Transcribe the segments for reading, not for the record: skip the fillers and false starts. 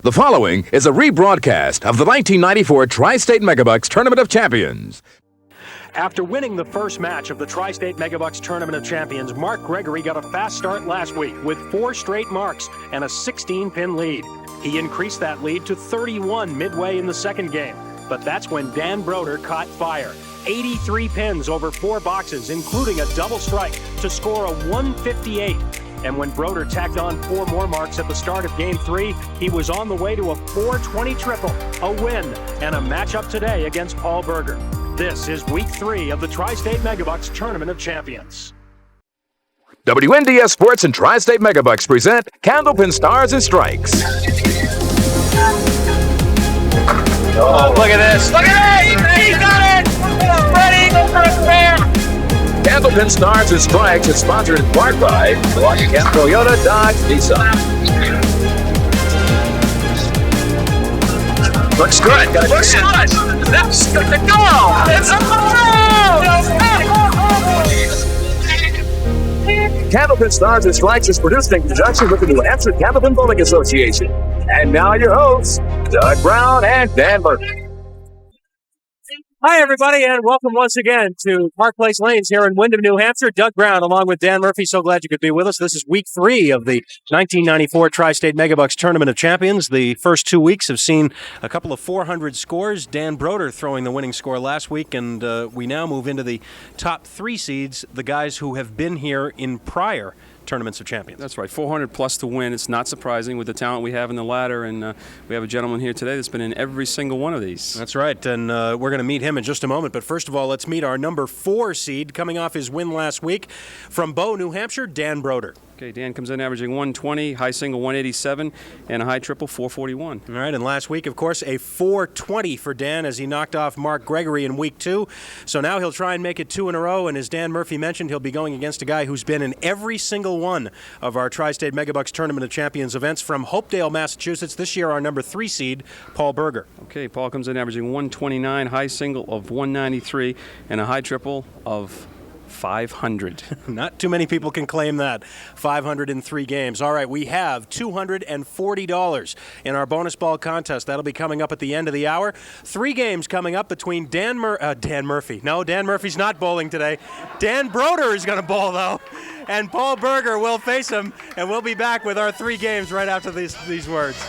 The following is a rebroadcast of the 1994 Tri-State Megabucks Tournament of Champions. After winning the first match of the Tri-State Megabucks Tournament of Champions, Mark Gregory got a fast start last week with 4 straight marks and a 16-pin lead. He increased that lead to 31 midway in the second game, but that's when Dan Brodeur caught fire. 83 pins over 4 boxes, including a double strike, to score a 158. And when Brodeur tacked on 4 more marks at the start of Game 3, he was on the way to a 420 triple, a win, and a matchup today against Paul Berger. This is Week 3 of the Tri-State Megabucks Tournament of Champions. WNDS Sports and Tri-State Megabucks present Candlepin Stars and Strikes. Oh, look at this. Look at it! He got it! Ready for a pair! Candlepin Stars and Strikes is sponsored in part by Milwaukee Toyota, Dodge, Nissan. Looks good. Looks good! That's good to go! It's a Candlepin Stars and Strikes is produced in conjunction with the New Hampshire Candlepin Bowling Association. And now your hosts, Doug Brown and Dan Brodeur. Hi, everybody, and welcome once again to Park Place Lanes here in Windham, New Hampshire. Doug Brown, along with Dan Murphy. So glad you could be with us. This is Week 3 of the 1994 Tri-State Megabucks Tournament of Champions. The first 2 weeks have seen a couple of 400 scores. Dan Brodeur throwing the winning score last week, and we now move into the top 3 seeds, the guys who have been here in prior Tournaments of Champions. That's right, 400 plus to win. It's not surprising with the talent we have in the ladder, and we have a gentleman here today that's been in every single one of these. That's right, and we're going to meet him in just a moment. But first of all, let's meet our number 4 seed coming off his win last week from Bow, New Hampshire, Dan Brodeur. Okay, Dan comes in averaging 120, high single 187, and a high triple 441. All right, and last week, of course, a 420 for Dan as he knocked off Mark Gregory in Week 2. So now he'll try and make it 2 in a row, and as Dan Murphy mentioned, he'll be going against a guy who's been in every single one of our Tri-State Megabucks Tournament of Champions events from Hopedale, Massachusetts. This year, our number 3 seed, Paul Berger. Okay, Paul comes in averaging 129, high single of 193, and a high triple of 500. Not too many people can claim that. 503 games. All right, we have $240 in our bonus ball contest. That'll be coming up at the end of the hour. 3 games coming up between Dan Murphy. No, Dan Murphy's not bowling today. Dan Brodeur is going to bowl, though. And Paul Berger will face him, and we'll be back with our 3 games right after these words.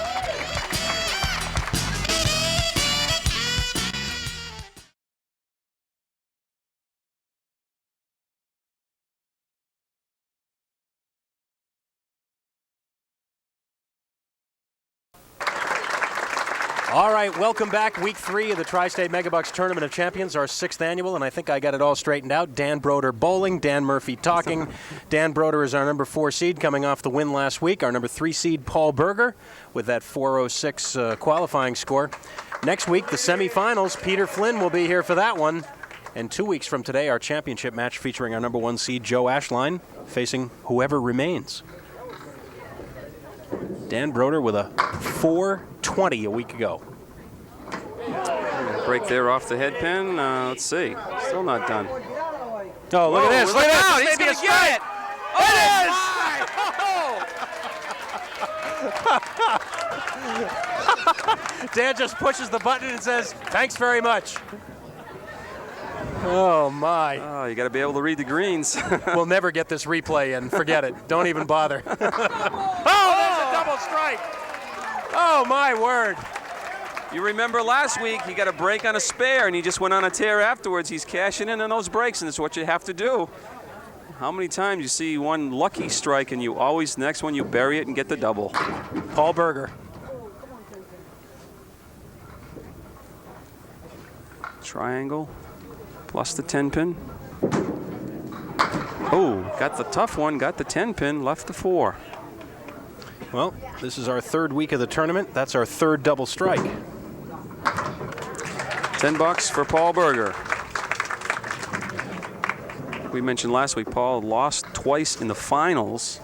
All right, welcome back. Week 3 of the Tri-State Megabucks Tournament of Champions, our 6th annual, and I think I got it all straightened out. Dan Brodeur bowling, Dan Murphy talking. Dan Brodeur is our number 4 seed coming off the win last week. Our number 3 seed, Paul Berger, with that 406 qualifying score. Next week, the semifinals. Peter Flynn will be here for that one. And 2 weeks from today, our championship match featuring our number 1 seed, Joe Ashline, facing whoever remains. Dan Brodeur with a 420 a week ago. Break there off the head pin. Let's see. Still not done. Oh, look at this. Look at this. He's going to get it. It is! Dan just pushes the button and says, "Thanks very much." Oh, my. Oh, you got to be able to read the greens. We'll never get this replay in. Forget it. Don't even bother. Oh, there's a double strike. Oh, my word. You remember last week he got a break on a spare and he just went on a tear afterwards. He's cashing in on those breaks, and it's what you have to do. How many times you see one lucky strike and you always, next one you bury it and get the double. Paul Berger. Triangle plus the 10 pin. Oh, got the tough one, got the 10 pin, left the 4. Well, this is our 3rd week of the tournament. That's our 3rd double strike. $10 for Paul Berger. We mentioned last week Paul lost twice in the finals.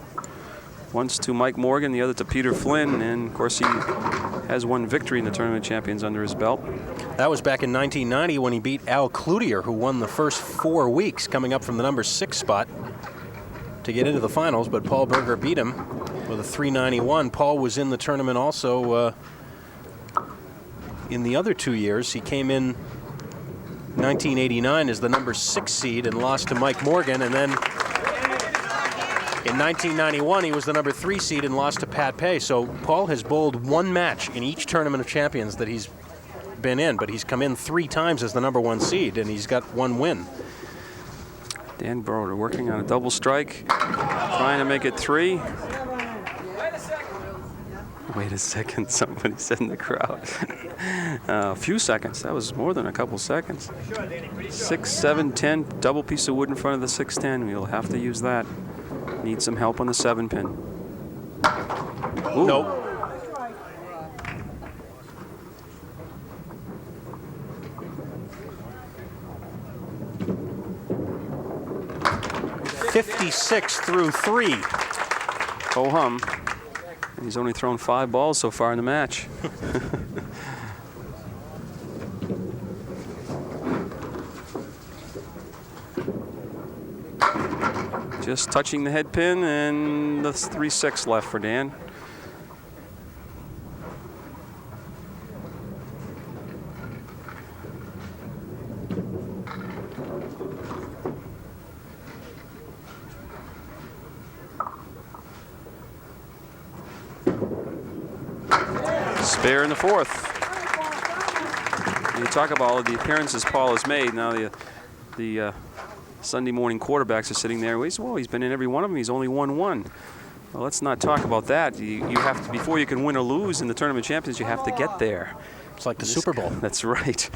Once to Mike Morgan, the other to Peter Flynn, and of course he has 1 victory in the Tournament of Champions under his belt. That was back in 1990 when he beat Al Cloutier, who won the first 4 weeks, coming up from the number 6 spot to get into the finals, but Paul Berger beat him with a 391. Paul was in the tournament also in the other 2 years. He came in 1989 as the number 6 seed and lost to Mike Morgan, and then in 1991 he was the number 3 seed and lost to Pat Pay. So Paul has bowled 1 match in each Tournament of Champions that he's been in, but he's come in 3 times as the number 1 seed, and he's got 1 win. Dan Brodeur working on a double strike, trying to make it 3. Wait a second, somebody said in the crowd. A few seconds. That was more than a couple seconds. 6, 7, 10. Double piece of wood in front of the 6-10. We'll have to use that. Need some help on the 7-pin. Ooh. Nope. .56 through 3. Ho hum. He's only thrown 5 balls so far in the match. Just touching the head pin, and the 3-6 left for Dan. Spare in the 4th. You talk about all of the appearances Paul has made. Now the Sunday morning quarterbacks are sitting there. Well, he's been in every one of them. He's only won 1. Well, let's not talk about that. You have to, before you can win or lose in the Tournament of Champions, you have to get there. It's like the Super Bowl. That's right.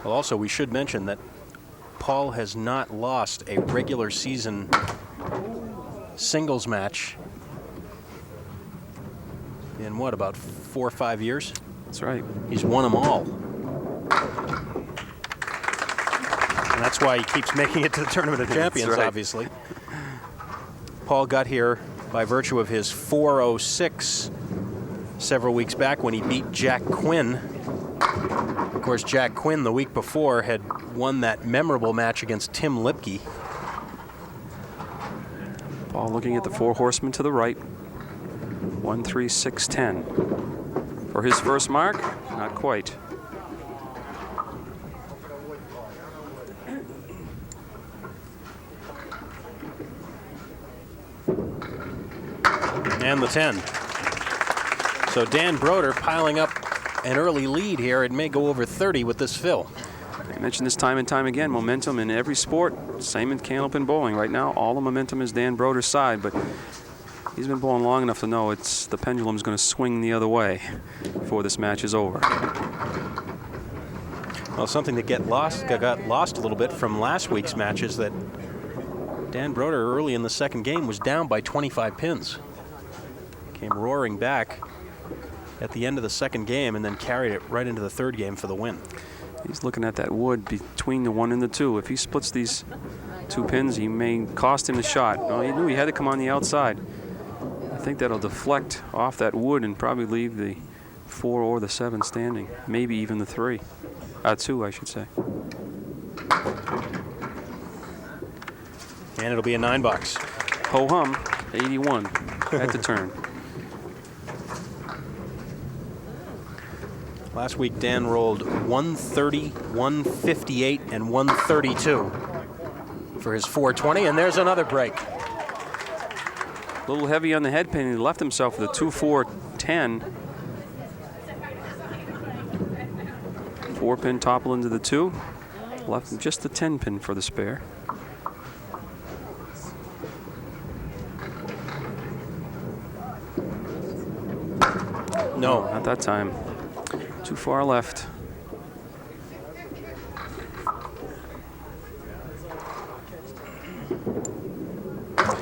Well, also, we should mention that Paul has not lost a regular season singles match in what, about 4 or 5 years? That's right. He's won them all. And that's why he keeps making it to the Tournament of Champions, right. Obviously. Paul got here by virtue of his 406 several weeks back when he beat Jack Quinn. Of course, Jack Quinn the week before had won that memorable match against Tim Lipke. Paul looking at the 4 horsemen to the right. 1, 3, 6, 10. For his first mark, not quite. And the 10. So Dan Brodeur piling up an early lead here. It may go over 30 with this fill. I mentioned this time and time again, momentum in every sport. Same in Candlepin bowling. Right now, all the momentum is Dan Brodeur's side, but he's been bowling long enough to know it's the pendulum's going to swing the other way before this match is over. Well, something that got lost a little bit from last week's match is that Dan Brodeur early in the second game was down by 25 pins. Came roaring back at the end of the second game and then carried it right into the third game for the win. He's looking at that wood between the 1 and the 2. If he splits these 2 pins, he may cost him the shot. Well, he knew he had to come on the outside. I think that'll deflect off that wood and probably leave the 4 or the 7 standing. Maybe even the 3. 2, I should say. And it'll be a $9. Ho hum, 81 at the turn. Last week, Dan rolled 130, 158, and 132 for his 420, and there's another break. A little heavy on the head pin. He left himself with a 2-4-10. 4-pin topple into the 2. Left him just the 10-pin for the spare. No, not that time. Too far left.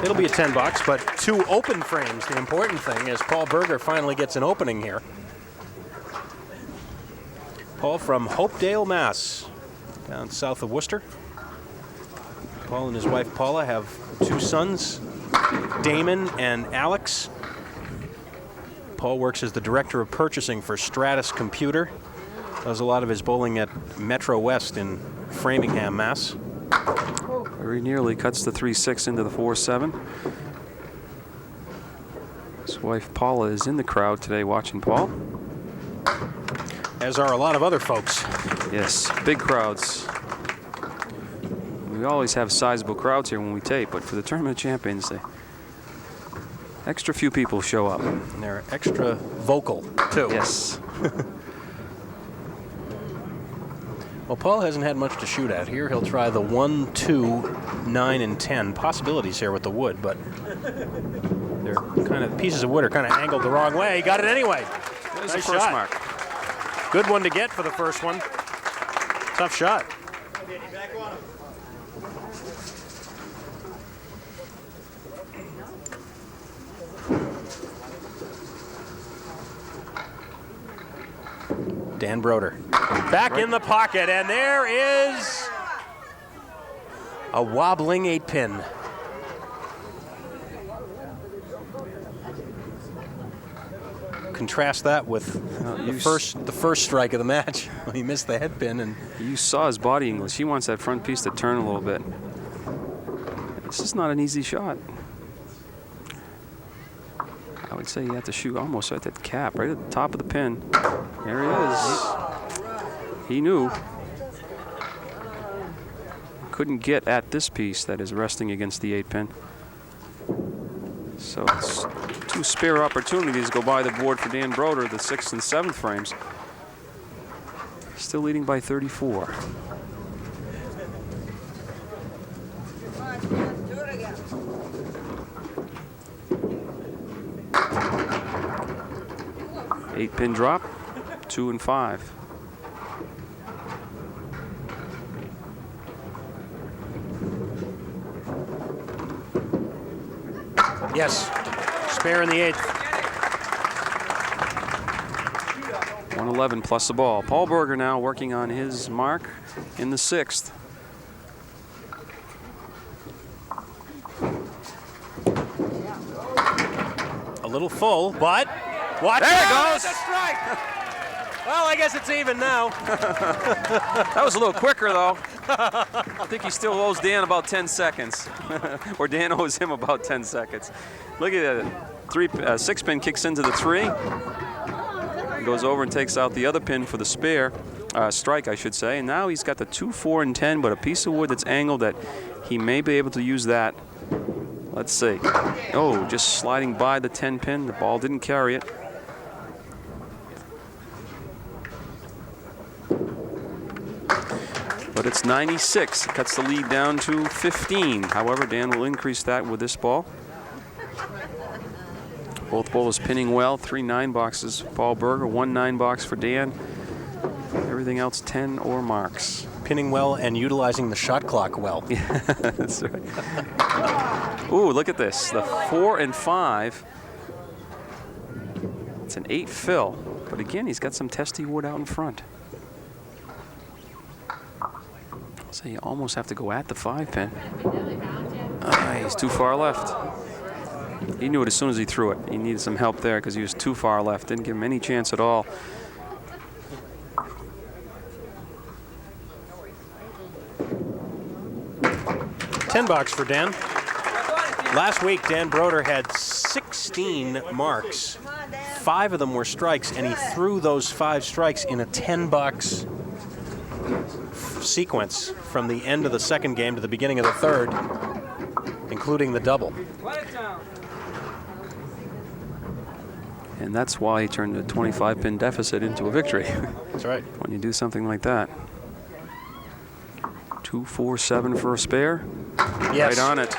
It'll be a $10, but 2 open frames. The important thing is Paul Berger finally gets an opening here. Paul from Hopedale, Mass, down south of Worcester. Paul and his wife Paula have 2 sons, Damon and Alex. Paul works as the director of purchasing for Stratus Computer. Does a lot of his bowling at Metro West in Framingham, Mass. Very nearly cuts the 3-6 into the 4-7. His wife Paula is in the crowd today watching Paul. As are a lot of other folks. Yes, big crowds. We always have sizable crowds here when we tape, but for the Tournament of Champions, extra few people show up. And they're extra vocal, too. Yes. Well, Paul hasn't had much to shoot at here. He'll try the 1, 2, 9, and 10. Possibilities here with the wood, but they're kind of, pieces of wood are kind of angled the wrong way. He got it anyway. There's Nice the first shot. mark. Good one to get for the first one. Tough shot. Dan Brodeur back in the pocket, and there is a wobbling 8-pin. Contrast that with the first strike of the match. He missed the head pin, and You saw his body English. He wants that front piece to turn a little bit. This is not an easy shot. I would say you have to shoot almost at that cap, right at the top of the pin. There he is. He knew. Couldn't get at this piece that is resting against the 8-pin. So it's 2 spare opportunities go by the board for Dan Brodeur, the 6th and 7th frames. Still leading by 34. Eight-pin drop, 2 and 5. yes, spare in the 8th. 111 plus the ball. Paul Berger now working on his mark in the 6th. A little full, but watch There it out, goes. it's a strike. Well, I guess it's even now. That was a little quicker, though. I think he still owes Dan about 10 seconds. Or Dan owes him about 10 seconds. Look at that. 6-pin kicks into the 3. Goes over and takes out the other pin for the spare. Strike, I should say. And now he's got the 2, 4, and 10, but a piece of wood that's angled that he may be able to use that. Let's see. Oh, just sliding by the 10 pin. The ball didn't carry it. But it's 96. It cuts the lead down to 15. However, Dan will increase that with this ball. Both bowlers pinning well. 3 9 boxes. Paul Berger, 1 9 box for Dan. Everything else 10 or marks. Pinning well and utilizing the shot clock well. Yeah, that's right. Ooh, look at this. The 4 and 5. It's an 8 fill. But again, he's got some testy wood out in front. So you almost have to go at the 5 pin. He's too far left. He knew it as soon as he threw it. He needed some help there because he was too far left. Didn't give him any chance at all. $10 for Dan. Last week, Dan Brodeur had 16 marks. 5 of them were strikes, and he threw those 5 strikes in a $10 sequence from the end of the second game to the beginning of the third, including the double. And that's why he turned a 25-pin deficit into a victory. That's right. When you do something like that. 2, 4, 7 for a spare. Yes. Right on it.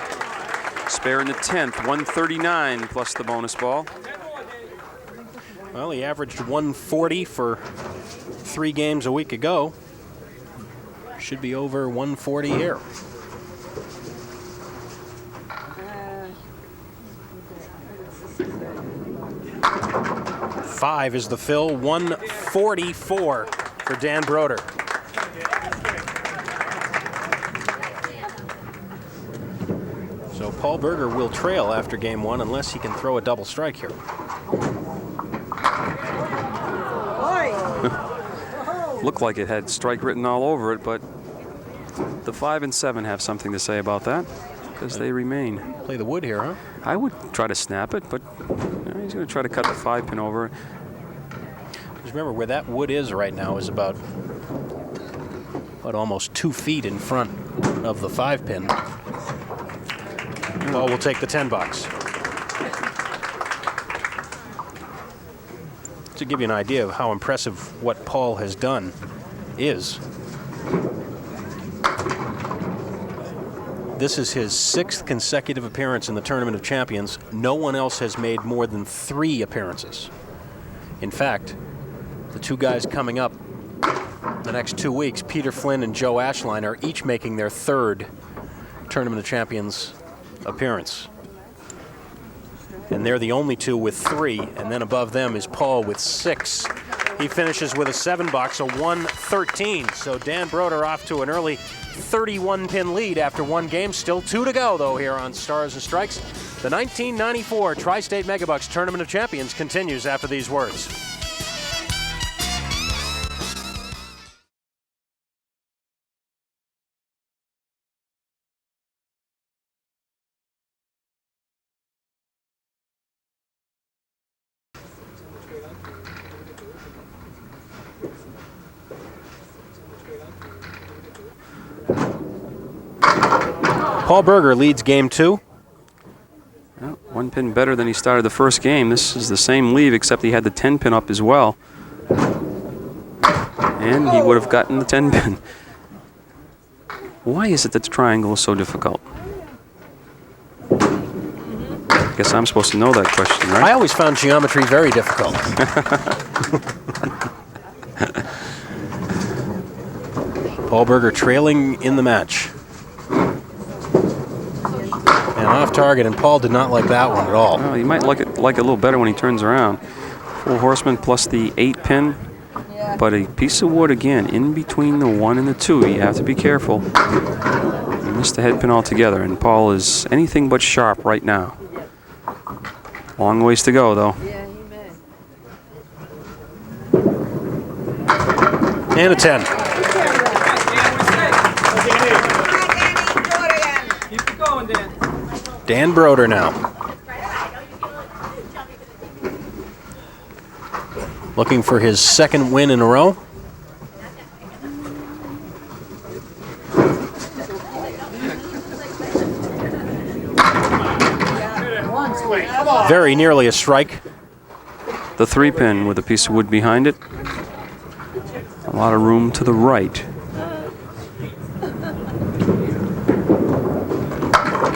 Spare in the 10th, 139 plus the bonus ball. Well, he averaged 140 for 3 games a week ago. Should be over 140 here. Five is the fill, 144 for Dan Brodeur. So Paul Berger will trail after game 1 unless he can throw a double strike here. Looked like it had strike written all over it, but the 5 and 7 have something to say about that because they remain. Play the wood here, huh? I would try to snap it, but he's going to try to cut the 5 pin over. Just remember where that wood is right now is about almost 2 feet in front of the 5-pin. Paul will take the $10. To give you an idea of how impressive what Paul has done is, this is his 6th consecutive appearance in the Tournament of Champions. No one else has made more than 3 appearances. In fact, the 2 guys coming up the next 2 weeks, Peter Flynn and Joe Ashline, are each making their 3rd Tournament of Champions appearance. And they're the only 2 with 3, and then above them is Paul with 6. He finishes with a $7, a 113. So Dan Brodeur off to an early 31-pin lead after 1 game. Still 2 to go, though, here on Stars and Strikes. The 1994 Tri-State Megabucks Tournament of Champions continues after these words. Paul Berger leads game 2. Well, 1 pin better than he started the first game. This is the same leave, except he had the 10 pin up as well. And he would have gotten the 10 pin. Why is it that the triangle is so difficult? I guess I'm supposed to know that question, right? I always found geometry very difficult. Paul Berger trailing in the match. And off target, and Paul did not like that one at all. Well, he might like it a little better when he turns around. 4 horsemen plus the 8 pin, but a piece of wood again in between the 1 and the 2. You have to be careful. You missed the head pin altogether, and Paul is anything but sharp right now. Long ways to go, though. Yeah, he may. And a 10. Keep it going, Dan. Dan Brodeur now. Looking for his 2nd win in a row. Very nearly a strike. The 3 pin with a piece of wood behind it. A lot of room to the right.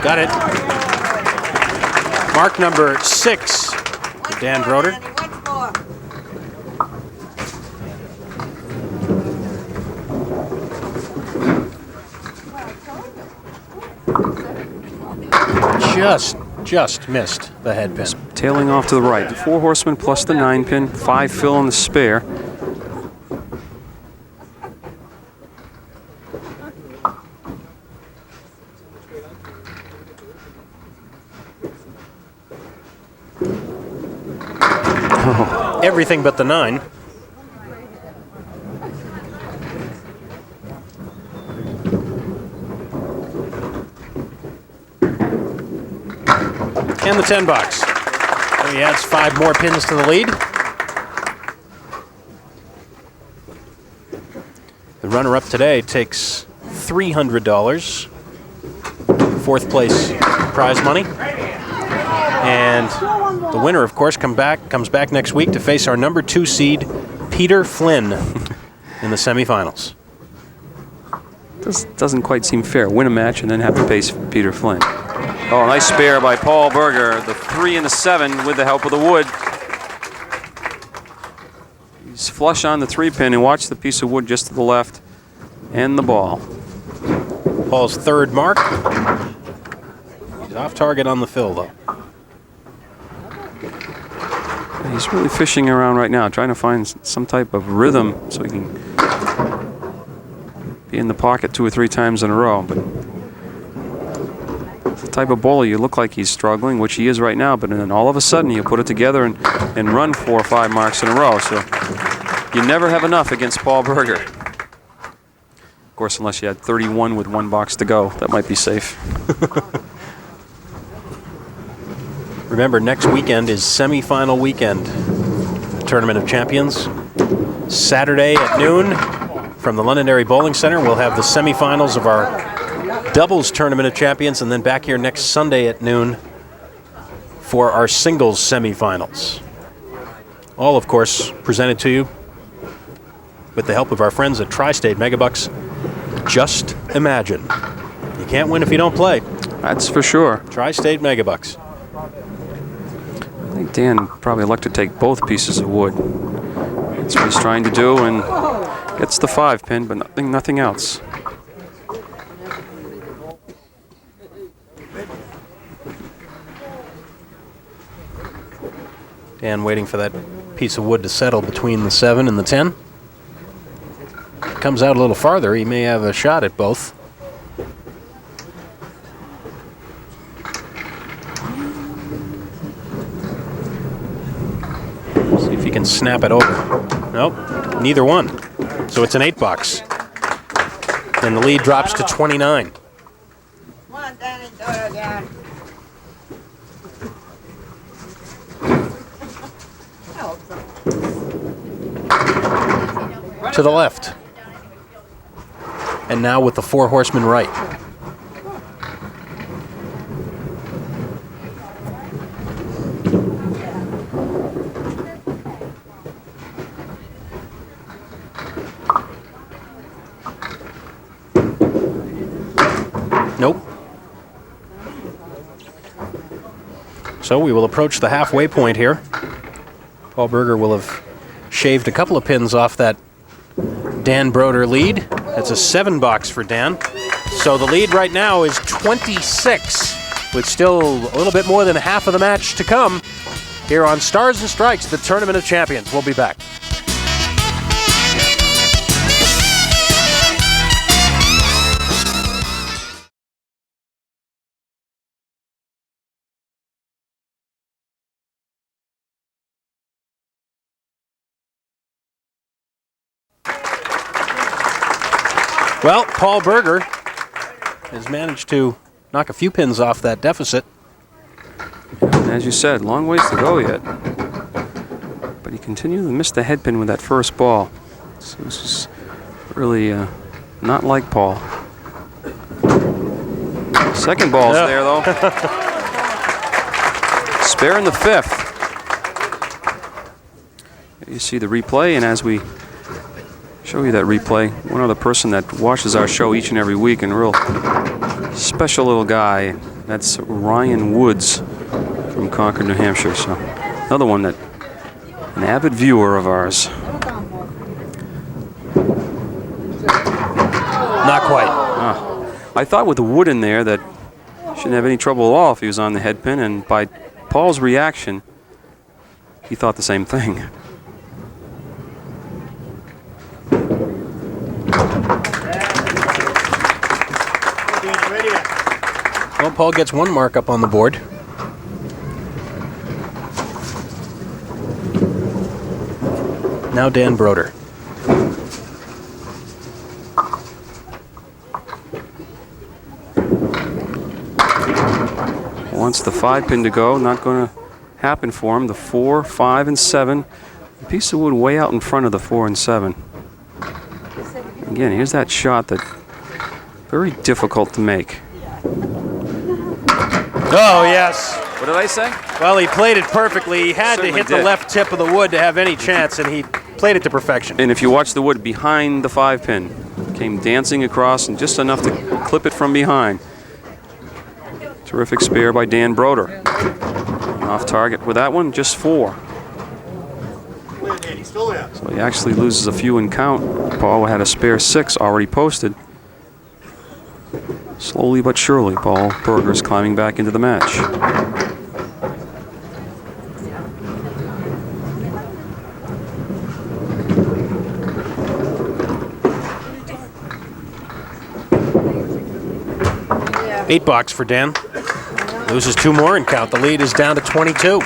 Got it. Mark number 6, Dan Brodeur. Just missed the head pin. Tailing off to the right. The 4 horsemen plus the 9 pin. 5 fill on the spare. Everything but the 9. And the $10. So he adds 5 more pins to the lead. The runner-up today takes $300. 4th place prize money. And the winner, of course, comes back next week to face our number 2 seed, Peter Flynn, in the semifinals. This doesn't quite seem fair. Win a match and then have to face Peter Flynn. Oh, nice spare by Paul Berger. The 3 and the 7 with the help of the wood. He's flush on the 3 pin, and watch the piece of wood just to the left and the ball. Paul's 3rd mark. He's off target on the fill, though. He's really fishing around right now, trying to find some type of rhythm so he can be in the pocket 2 or 3 times in a row. But the type of bowler you look like he's struggling, which he is right now, but then all of a sudden you put it together and run 4 or 5 marks in a row. So you never have enough against Paul Berger. Of course, unless you had 31 with 1 box to go, that might be safe. Remember, next weekend is semifinal weekend, Tournament of Champions. Saturday at noon from the Londonderry Bowling Center, we'll have the semifinals of our doubles tournament of champions, and then back here next Sunday at noon for our singles semifinals. All, of course, presented to you with the help of our friends at Tri-State Megabucks. Just imagine. You can't win if you don't play. That's for sure. Tri-State Megabucks. I think Dan probably like to take both pieces of wood. That's what he's trying to do, and gets the 5-pin, but nothing else. Dan waiting for that piece of wood to settle between the 7 and the 10. Comes out a little farther, he may have a shot at both. See if he can snap it over. Nope, neither one. So it's an 8-box. And the lead drops to 29. Come on, Danny, do it again. To the left. And now with the 4 horsemen right. Nope. So we will approach the halfway point here. Paul Berger will have shaved a couple of pins off that Dan Brodeur lead. That's a 7-box for Dan. So the lead right now is 26, with still a little bit more than half of the match to come here on Stars and Strikes, the Tournament of Champions. We'll be back. Well, Paul Berger has managed to knock a few pins off that deficit. And as you said, long ways to go yet. But he continued to miss the head pin with that first ball. So this is really not like Paul. Second ball's there, though. Spare in the 5th. You see the replay, and as we show you that replay, one other person that watches our show each and every week, and a real special little guy, that's Ryan Woods from Concord, New Hampshire. So another one that, an avid viewer of ours. Not quite. I thought with the wood in there that shouldn't have any trouble at all if he was on the head pin, and by Paul's reaction, he thought the same thing. Well, Paul gets 1 mark up on the board. Now Dan Brodeur. Wants the 5-pin to go, not going to happen for him. The 4, 5, and 7. A piece of wood way out in front of the 4 and 7. Again, here's that shot that very difficult to make. Oh, yes. What did I say? Well, he played it perfectly. He had to Certainly hit the did. left tip of the wood to have any chance, and he played it to perfection. And if you watch the wood behind the 5-pin, came dancing across and just enough to clip it from behind. Terrific spare by Dan Brodeur. Off target with that one, just 4. So he actually loses a few in count. Paul had a spare 6 already posted. Slowly but surely, Paul Berger's climbing back into the match. Yeah. 8-box for Dan. Loses 2 more in count. The lead is down to 22.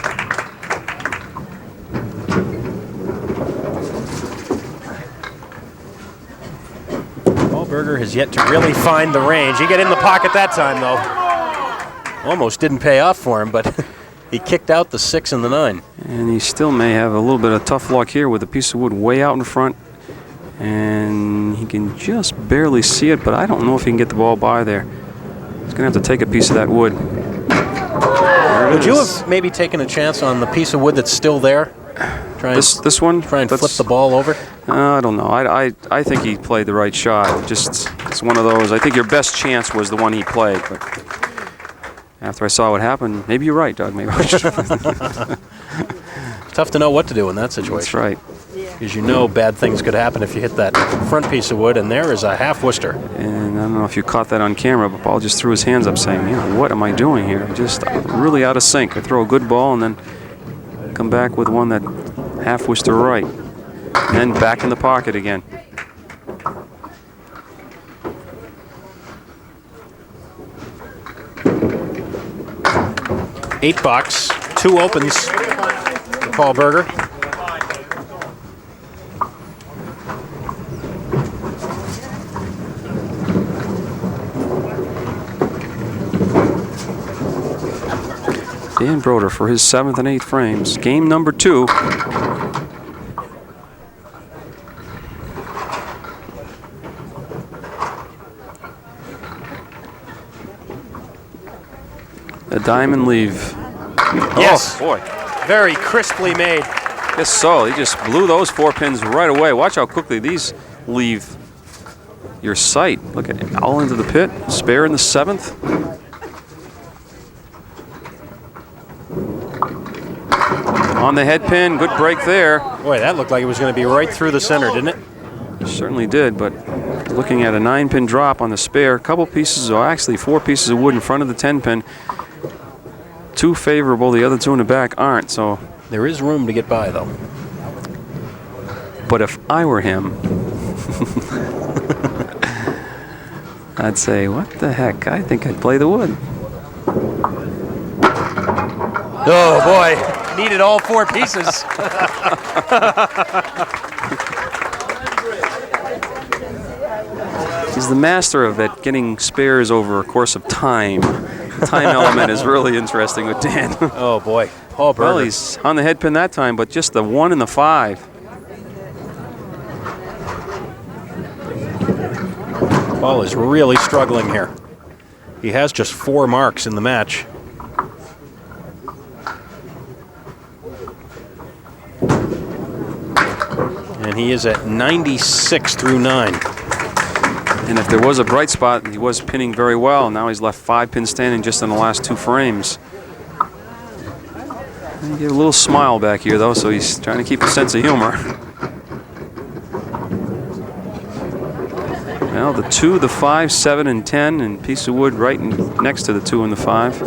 Paul Berger has yet to really find the range. He got in the pocket that time, though. Almost didn't pay off for him, but He kicked out the 6 and the 9. And he still may have a little bit of tough luck here with a piece of wood way out in front. And he can just barely see it, but I don't know if he can get the ball by there. He's going to have to take a piece of that wood. Would you have maybe taken a chance on the piece of wood that's still there? This one? Try and flip the ball over? I don't know. I think he played the right shot. It's one of those. I think your best chance was the one he played. But after I saw what happened, maybe you're right, Doug. Maybe I should. It's tough to know what to do in that situation. That's right. Because you know bad things could happen if you hit that front piece of wood, and there is a half Worcester. And I don't know if you caught that on camera, but Paul just threw his hands up saying, what am I doing here? Just really out of sync. I throw a good ball and then come back with one that half Worcester right. And then back in the pocket again. Eight box, 2 opens for Paul Berger. Dan Brodeur for his 7th and 8th frames. Game number 2. A diamond leave. Yes. Oh, boy. Very crisply made. Yes, so he just blew those 4 pins right away. Watch how quickly these leave your sight. Look at it, all into the pit. Spare in the 7th. On the head pin, good break there. Boy, that looked like it was going to be right through the center, didn't it? It certainly did, but looking at a 9-pin drop on the spare, a couple pieces, or actually 4 pieces of wood in front of the 10-pin. 2 favorable, the other 2 in the back aren't, so. There is room to get by, though. But if I were him, I'd say, what the heck? I think I'd play the wood. Oh, boy. Needed all 4 pieces. He's the master of that, getting spares over a course of time. The time element is really interesting with Dan. Oh, boy. Paul Berger. Well, he's on the head pin that time, but just the 1 and the 5. Paul is really struggling here. He has just 4 marks in the match. And he is at 96 through 9. And if there was a bright spot, he was pinning very well. Now he's left 5 pins standing just in the last 2 frames. And you get a little smile back here, though, so he's trying to keep a sense of humor. Well, the 2, the 5, 7, and 10, and piece of wood right next to the 2 and the 5.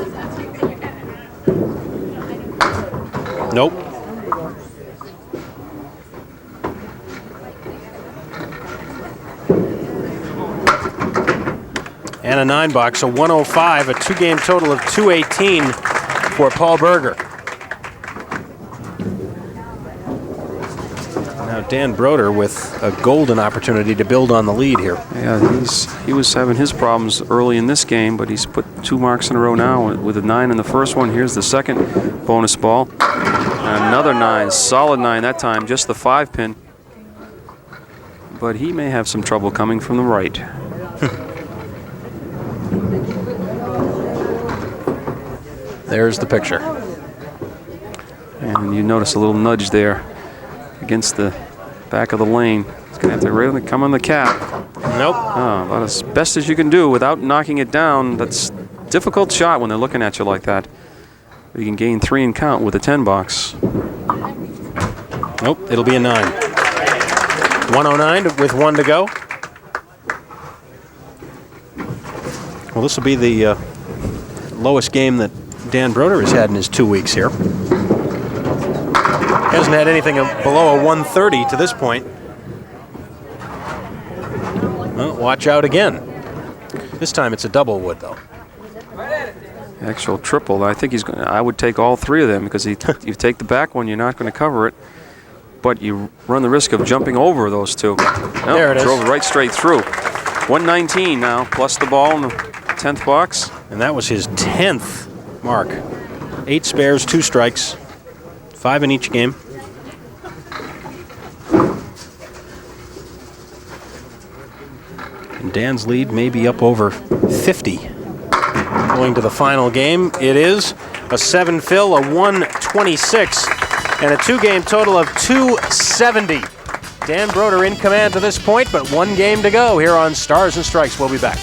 Nope. And a 9 box, a 105, a 2-game total of 218 for Paul Berger. Now Dan Brodeur with a golden opportunity to build on the lead here. Yeah, he was having his problems early in this game, but he's put 2 marks in a row now with a 9 in the first one. Here's the second bonus ball. And another 9, solid 9 that time, just the 5 pin. But he may have some trouble coming from the right. There's the picture. And you notice a little nudge there against the back of the lane. He's going to have to really come on the cap. Nope. Oh, about as best as you can do without knocking it down. That's a difficult shot when they're looking at you like that. But you can gain 3 and count with a 10 box. Nope, it'll be a 9. 109 with 1 to go. Well, this will be the lowest game that Dan Brodeur has had in his 2 weeks here. Hasn't had anything below a 130 to this point. Well, watch out again. This time it's a double wood, though. Actual triple. I think he's going. I would take all 3 of them because you take the back one, you're not going to cover it, but you run the risk of jumping over those 2. No, there it is. Drove right straight through. 119 now, plus the ball in the 10th box. And that was his 10th mark. 8 spares, 2 strikes, 5 in each game. And Dan's lead may be up over 50. Going to the final game, it is a 7 fill, a 126, and a 2-game total of 270. Dan Brodeur in command to this point, but 1 game to go here on Stars and Strikes. We'll be back.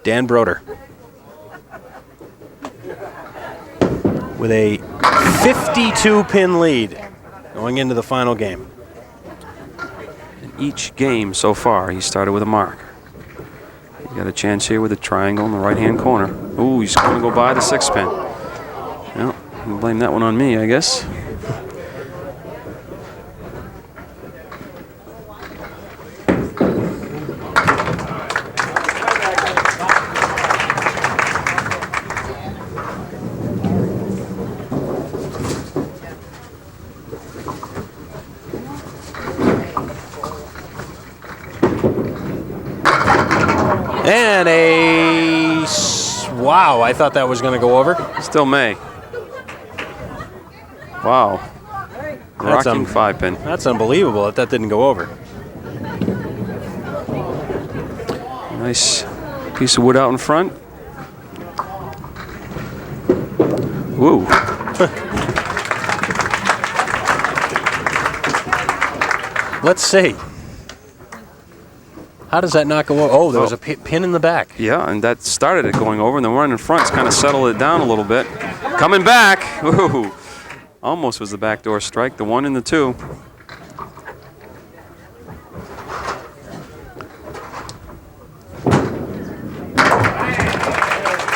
Dan Brodeur with a 52-pin lead going into the final game. In each game so far, he started with a mark. He got a chance here with a triangle in the right-hand corner. Ooh, he's going to go by the 6-pin. Well, you can blame that one on me, I guess. And wow, I thought that was going to go over. Still may. Wow. Rocking 5-pin. That's unbelievable that didn't go over. Nice piece of wood out in front. Woo. Let's see. How does that not go over? Oh, there was a pin in the back. Yeah, and that started it going over, and the one in front's kind of settled it down a little bit. Coming back. Ooh. Almost was the backdoor strike, the 1 and the 2.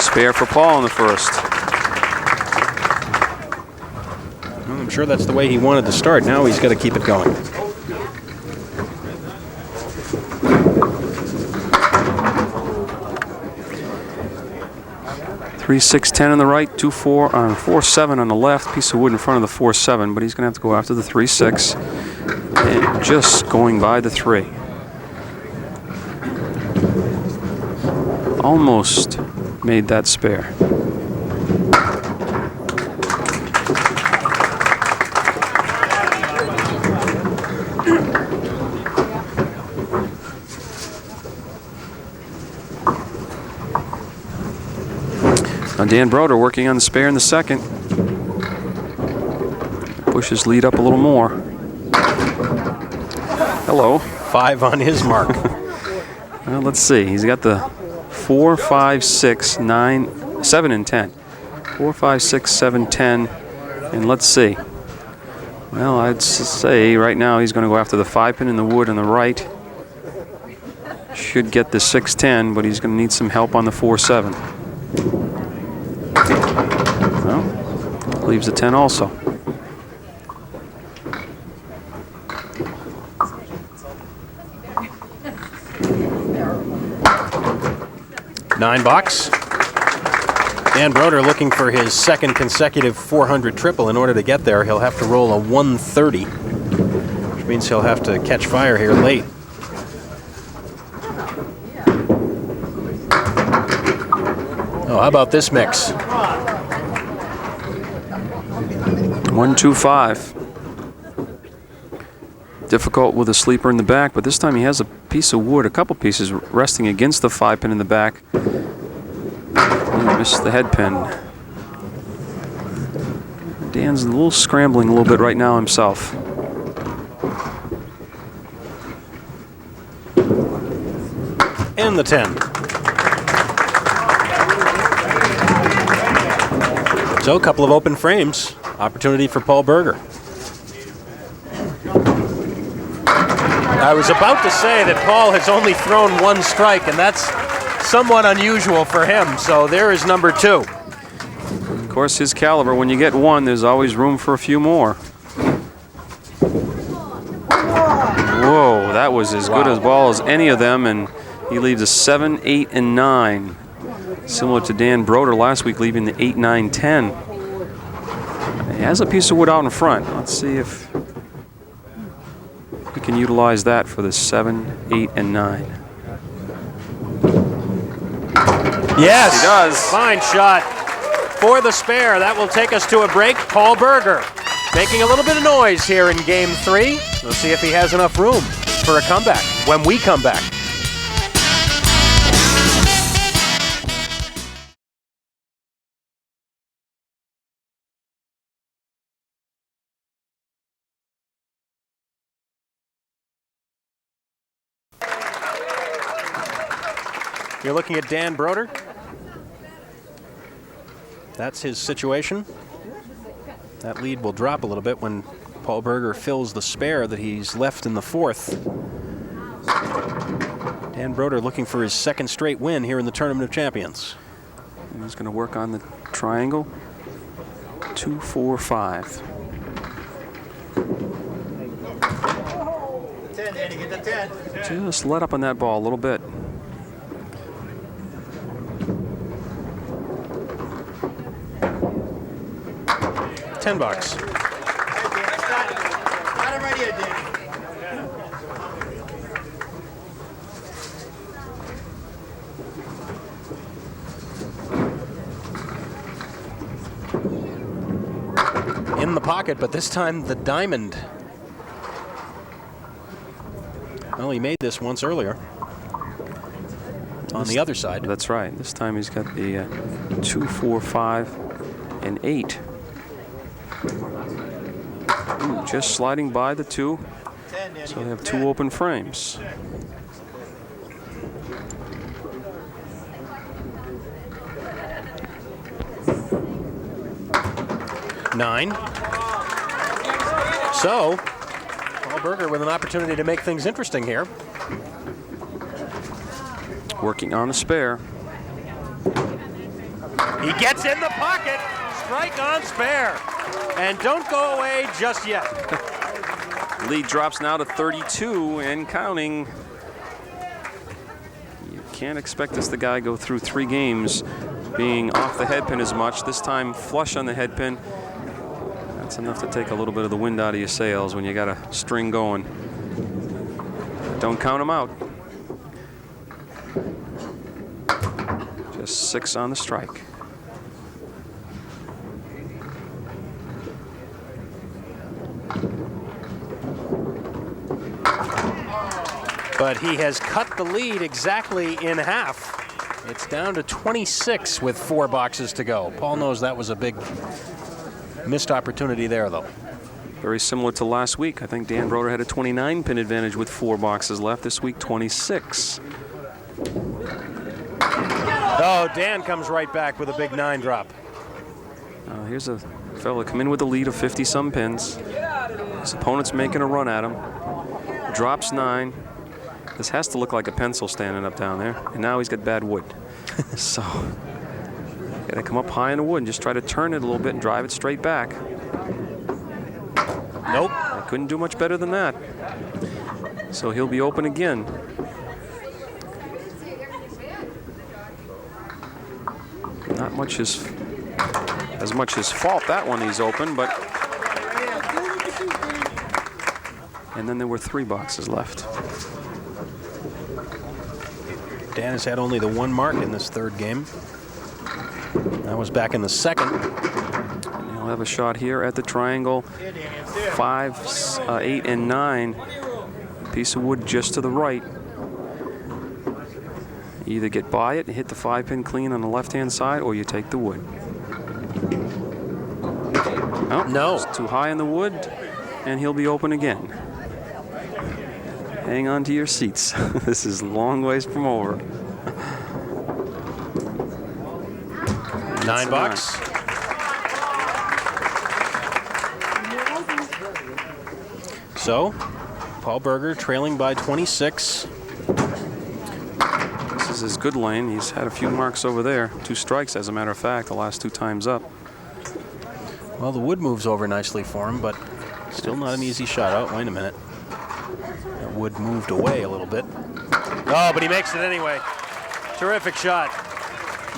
Spare for Paul in the first. Well, I'm sure that's the way he wanted to start. Now he's got to keep it going. 3-6-10 on the right, 2-4 on 4-7 on the left. Piece of wood in front of the 4-7, but he's going to have to go after the 3-6 and just going by the 3. Almost made that spare. Now Dan Brodeur working on the spare in the second. Push his lead up a little more. Hello. 5 on his mark. Well, let's see. He's got the 4, 5, 6, 9, 7, and 10. 4, 5, 6, 7, 10. And let's see. Well, I'd say right now he's going to go after the 5-pin in the wood on the right. Should get the 6-10, but he's going to need some help on the 4-7. Well, leaves a 10 also. $9. Dan Brodeur looking for his second consecutive 400 triple. In order to get there, he'll have to roll a 130, which means he'll have to catch fire here late. Oh, how about this mix? 1, 2, 5. Difficult with a sleeper in the back, but this time he has a piece of wood, a couple pieces resting against the 5-pin in the back. Oh, missed the head pin. Dan's a little scrambling a little bit right now himself. And the 10. So a couple of open frames. Opportunity for Paul Berger. I was about to say that Paul has only thrown 1 strike, and that's somewhat unusual for him. So there is number 2. Of course, his caliber, when you get 1, there's always room for a few more. Whoa, that was as good a ball as any of them, and He leaves a 7, 8, and 9. Similar to Dan Brodeur last week, leaving the 8, 9, 10. He has a piece of wood out in front. Let's see if we can utilize that for the 7, 8, and 9. Yes, he does. Fine shot for the spare. That will take us to a break. Paul Berger making a little bit of noise here in Game 3. We'll see if he has enough room for a comeback when we come back. You're looking at Dan Brodeur. That's his situation. That lead will drop a little bit when Paul Berger fills the spare that he's left in the fourth. Dan Brodeur looking for his second straight win here in the Tournament of Champions. He's going to work on the triangle. 2, 4, 5. 10, Danny, get the 10. Just let up on that ball a little bit. $10. Not him right here, Danny. In the pocket, but this time the diamond. Well, he made this once earlier on the other side. That's right. This time he's got the 2, 4, 5, and 8. Ooh, just sliding by the 2. So they have 2 open frames. $9. So, Paul Berger with an opportunity to make things interesting here. Working on a spare. He gets in the pocket. Strike on spare. And don't go away just yet. Lead drops now to 32 and counting. You can't expect this the guy go through 3 games being off the head pin as much. This time flush on the head pin. That's enough to take a little bit of the wind out of your sails when you got a string going. Don't count him out. Just 6 on the strike. But he has cut the lead exactly in half. It's down to 26 with 4 boxes to go. Paul knows that was a big missed opportunity there, though. Very similar to last week. I think Dan Brodeur had a 29 pin advantage with 4 boxes left. This week, 26. Oh, Dan comes right back with a big 9 drop. Here's a fella come in with a lead of 50-some pins. His opponent's making a run at him. Drops 9. This has to look like a pencil standing up down there. And now he's got bad wood. So, got to come up high in the wood and just try to turn it a little bit and drive it straight back. Nope. I couldn't do much better than that. So he'll be open again. Not much as much his fault that one he's open, but. And then there were 3 boxes left. Dan has had only the 1 mark in this 3rd game. That was back in the 2nd. And he'll have a shot here at the triangle. 5, 8, and 9. Piece of wood just to the right. You either get by it and hit the 5-pin clean on the left-hand side, or you take the wood. Oh, no. It's too high in the wood, and he'll be open again. Hang on to your seats. This is a long ways from over. 9 bucks. So, Paul Berger trailing by 26. This is his good lane. He's had a few marks over there. 2 strikes, as a matter of fact, the last 2 times up. Well, the wood moves over nicely for him, but still not an easy shot out. Wait a minute. That wood moved away a little bit. Oh, but he makes it anyway. Terrific shot.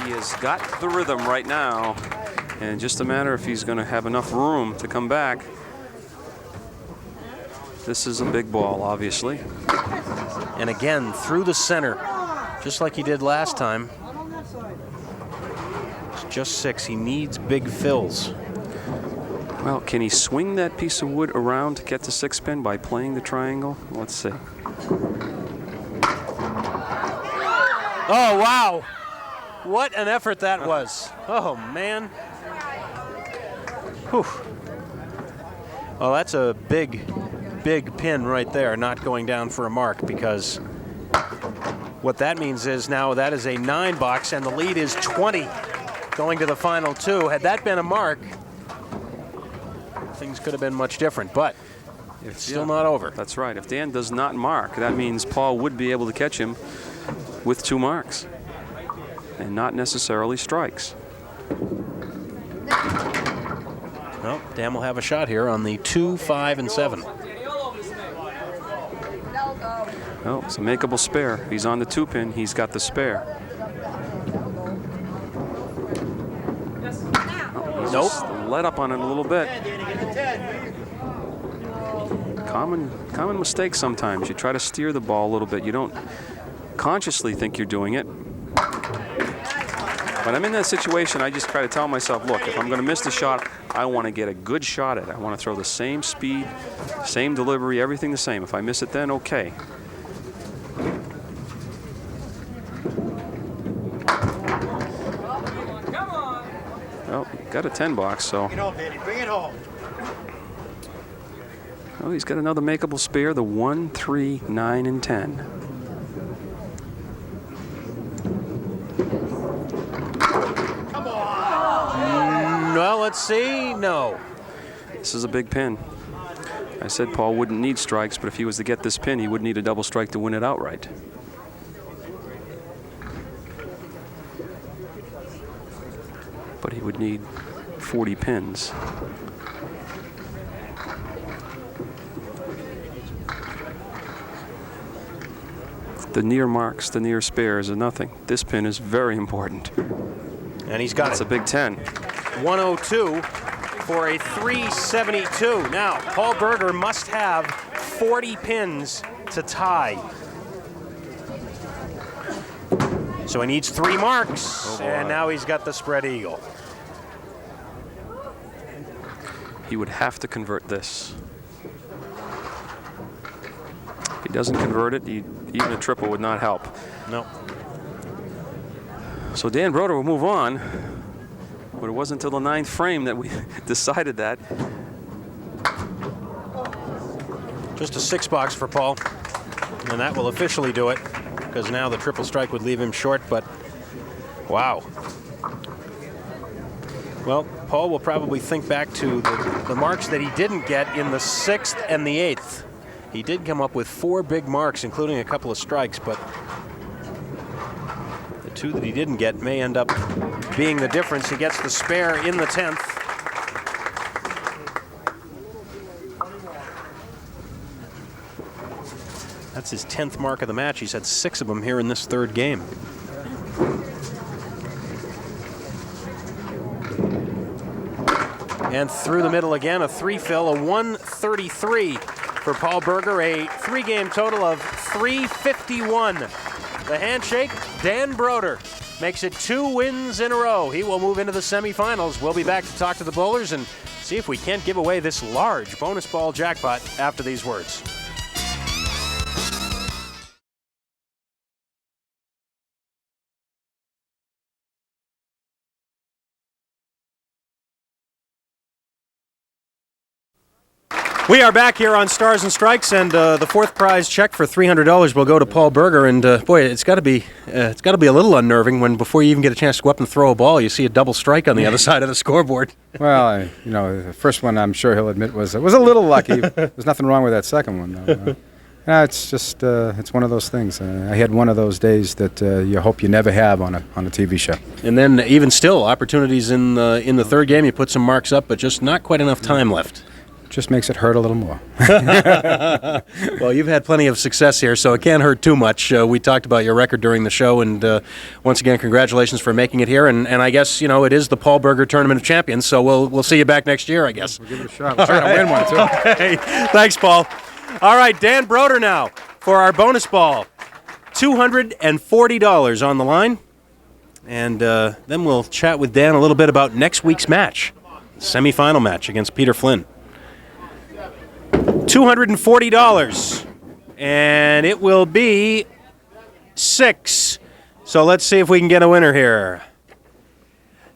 He has got the rhythm right now, and just a matter if he's going to have enough room to come back. This is a big ball, obviously. And again, through the center, just like he did last time. It's just 6. He needs big fills. Well, can he swing that piece of wood around to get to 6-pin by playing the triangle? Let's see. Oh, wow. What an effort that was. Oh, man. Whew. Well, that's a big pin right there, not going down for a mark, because what that means is now that is a 9 box and the lead is 20 going to the final 2. Had that been a mark, things could have been much different, but it's still not over. That's right. If Dan does not mark, that means Paul would be able to catch him with 2 marks and not necessarily strikes. Well, Dan will have a shot here on the 2, 5, and 7. Oh, it's a makeable spare. He's on the 2-pin. He's got the spare. Oh, he's just let up on it a little bit. Common mistake sometimes. You try to steer the ball a little bit. You don't consciously think you're doing it. When I'm in that situation, I just try to tell myself, look, if I'm going to miss the shot, I want to get a good shot at it. I want to throw the same speed, same delivery, everything the same. If I miss it then, okay. Well, got a 10 box, so. Bring it home, baby. Bring it home. Oh, he's got another makeable spare, the 1, 3, 9, and 10. Come on. Well, let's see. No. This is a big pin. I said Paul wouldn't need strikes, but if he was to get this pin, he would need a double strike to win it outright. But he would need 40 pins. The near marks, the near spares are nothing. This pin is very important. And he's got That's a big 10. 102 for a 372. Now, Paul Berger must have 40 pins to tie. So he needs 3 marks, and now he's got the spread eagle. He would have to convert this. If he doesn't convert it, even a triple would not help. No. So Dan Brodeur will move on, but it wasn't until the 9th frame that we decided that. Just a 6 box for Paul, and that will officially do it, because now the triple strike would leave him short, but wow. Well, Paul will probably think back to the marks that he didn't get in the 6th and the 8th. He did come up with 4 big marks, including a couple of strikes, but the 2 that he didn't get may end up being the difference. He gets the spare in the 10th. That's his 10th mark of the match. He's had 6 of them here in this 3rd game. And through the middle again, a 3 fill, a 133 for Paul Berger, a 3-game total of 351. The handshake, Dan Brodeur makes it 2 wins in a row. He will move into the semifinals. We'll be back to talk to the bowlers and see if we can't give away this large bonus ball jackpot after these words. We are back here on Stars and Strikes, and the 4th prize check for $300 will go to Paul Berger. And boy, it's got to be a little unnerving when before you even get a chance to go up and throw a ball, you see a double strike on the other side of the scoreboard. Well, the first one I'm sure he'll admit was a little lucky. There's nothing wrong with that second one, though. It's just it's one of those things. I had one of those days that you hope you never have on a TV show. And then even still, opportunities in the 3rd game, you put some marks up, but just not quite enough time left. just makes it hurt a little more. Well, you've had plenty of success here, so it can't hurt too much. We talked about your record during the show, and once again, congratulations for making it here. And I guess, it is the Paul Berger Tournament of Champions, so we'll see you back next year, I guess. We'll give it a shot. We'll try to win one, too. Okay. Thanks, Paul. All right, Dan Brodeur now for our bonus ball. $240 on the line. And then we'll chat with Dan a little bit about next week's match, semifinal match against Peter Flynn. $240, and it will be 6. So let's see if we can get a winner here.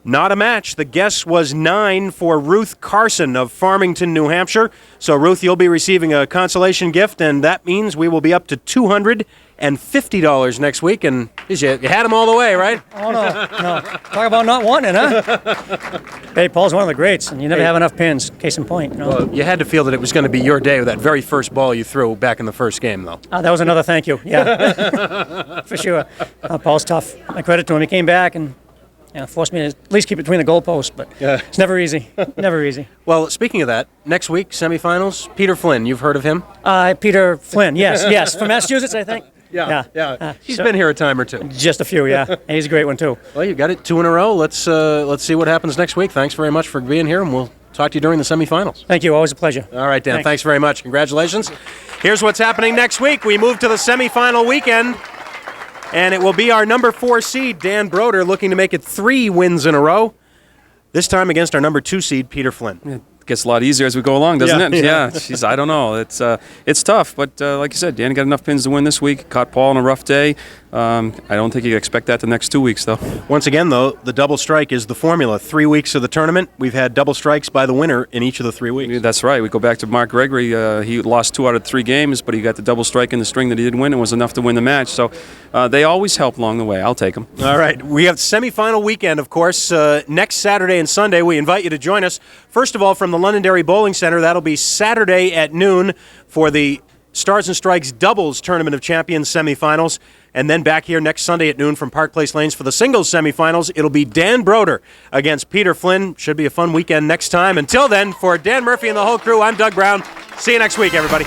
Not a match. The guess was 9 for Ruth Carson of Farmington, New Hampshire. So, Ruth, you'll be receiving a consolation gift, and that means we will be up to $250 next week. And you had them all the way, right? Oh, no. Talk about not wanting it, huh? Hey, Paul's one of the greats, and you never have enough pins, case in point. Well, you had to feel that it was going to be your day with that very first ball you threw back in the first game, though. That was another thank you, yeah. For sure. Paul's tough. My credit to him. He came back and forced me to at least keep it between the goalposts, but it's never easy. Never easy. Well, speaking of that, next week, semifinals, Peter Flynn, you've heard of him? Peter Flynn, yes. From Massachusetts, I think. Yeah. He's been here a time or two. Just a few, yeah. And he's a great one, too. Well, you got it 2 in a row. Let's see what happens next week. Thanks very much for being here, and we'll talk to you during the semifinals. Thank you. Always a pleasure. All right, Dan. Thanks very much. Congratulations. Here's what's happening next week. We move to the semifinal weekend. And it will be our number 4 seed, Dan Brodeur, looking to make it 3 wins in a row. This time against our number 2 seed, Peter Flynn. It gets a lot easier as we go along, doesn't it? Yeah. Jeez, I don't know. It's tough, but like you said, Dan got enough pins to win this week. Caught Paul on a rough day. I don't think you can expect that the next 2 weeks, though. Once again, though, the double strike is the formula. 3 weeks of the tournament, we've had double strikes by the winner in each of the 3 weeks. That's right. We go back to Mark Gregory. He lost 2 out of 3 games, but he got the double strike in the string that he did win and was enough to win the match. So they always help along the way. I'll take them. All right. We have semifinal weekend, of course, next Saturday and Sunday. We invite you to join us. First of all, from the Londonderry Bowling Center, that'll be Saturday at noon for the Stars and Strikes Doubles Tournament of Champions semifinals. And then back here next Sunday at noon from Park Place Lanes for the singles semifinals, it'll be Dan Brodeur against Peter Flynn. Should be a fun weekend next time. Until then, for Dan Murphy and the whole crew, I'm Doug Brown. See you next week, everybody.